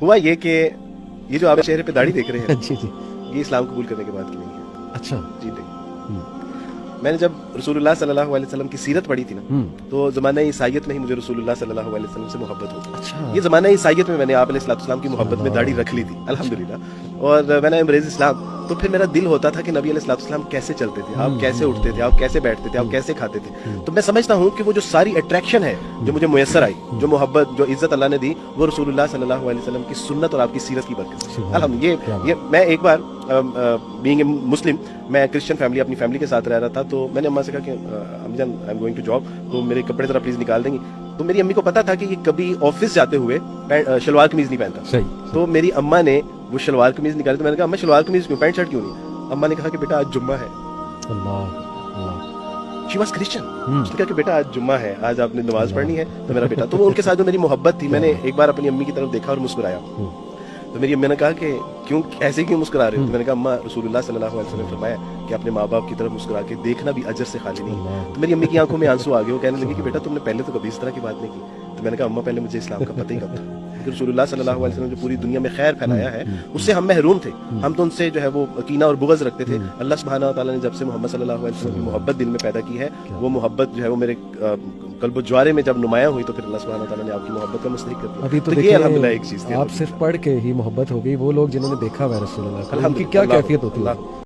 ہوا یہ کہ یہ جو آپ چہرے پہ داڑھی دیکھ رہے ہیں جی جی یہ اسلام قبول کرنے کے بعد کی نہیں ہے. اچھا جی دیکھ میں نے جب رسول اللہ صلی اللہ علیہ وسلم کی سیرت پڑھی تھی نا تو زمانہ عیسائیت میں ہی مجھے رسول اللہ صلی اللہ علیہ وسلم سے محبت ہو. اچھا یہ زمانہ عیسائیت میں نے آپ علیہ السلام کی محبت میں داڑھی رکھ لی تھی الحمدللہ, اور میں نے امریز اسلام تو پھر میرا دل ہوتا تھا کہ نبی علیہ السلام کیسے چلتے تھے, آپ کیسے اٹھتے تھے, آپ کیسے بیٹھتے تھے, آپ کیسے کھاتے تھے. تو میں سمجھتا ہوں کہ وہ جو ساری اٹریکشن ہے جو مجھے میسر آئی, جو محبت جو عزت اللہ نے دی, وہ رسول اللہ صلی اللہ علیہ وسلم کی سنت اور آپ کی سیرت کی برکت سے. الحمدللہ یہ میں ایک بار بینگ اے مسلم میں کرسچن فیملی اپنی فیملی کے ساتھ رہ رہا تھا, تو میں نے اماں سے کہا کہ امی جان I am going to job, تو میرے کپڑے ذرا پلیز نکال دیں گی. تو میری امی کو پتا تھا کہ یہ کبھی آفس جاتے ہوئے شلوار قمیض نہیں پہنتا. صحیح. تو میری اماں نے وہ شلوار قمیض نکالی, تو میں نے کہا اماں شلوار قمیض کیوں, پینٹ شرٹ کیوں نہیں. اماں نے کہا کہ بیٹا آج جمعہ ہے. اللہ شی واز کرسچن. اس نے کہا کہ بیٹا آج جمعہ ہے, آج آپ نے نماز پڑھنی ہے. تو میرا بیٹا, تو وہ ان کے ساتھ جو میری محبت تھی, میں نے ایک بار اپنی امی کی طرف دیکھا اور مسکرایا. تو میری امی نے کہا کہ کیوں ایسے کیوں مسکرا رہے ہو. تو میں نے کہا اماں رسول اللہ صلی اللہ علیہ وسلم نے فرمایا کہ اپنے ماں باپ کی طرف مسکرا کے دیکھنا بھی اجر سے خالی نہیں. تو میری امی کی آنکھوں میں آنسو آ گئے, وہ کہنے لگی کہ بیٹا تم نے پہلے تو کبھی اس طرح کی بات نہیں کی. تو میں نے کہا اماں پہلے مجھے اسلام کا پتہ ہی کب تھا, کیونکہ رسول اللہ صلی اللہ علیہ وسلم جو پوری دنیا میں خیر پھیلایا ہے اس سے ہم محروم تھے. ہم تو ان سے جو ہے وہ کینہ اور بغض رکھتے تھے. اللہ سبحانہ و تعالیٰ نے جب سے محمد صلی اللہ علیہ وسلم کی محبت دل میں پیدا کی ہے, وہ محبت جو ہے وہ میرے قلب و جوارے میں جب نمایاں ہوئی, تو پھر اللہ سبحانہ و تعالیٰ نے آپ کی محبت کا مستحق کر دیا. ابھی تو یہ الحمدللہ ایک چیز تھی. آپ صرف پڑھ کے ہی محبت ہو گئی, وہ لوگ جنہوں نے دیکھا ہوا رسول اللہ کا, ان کی کیا کیفیت ہوتی ہے.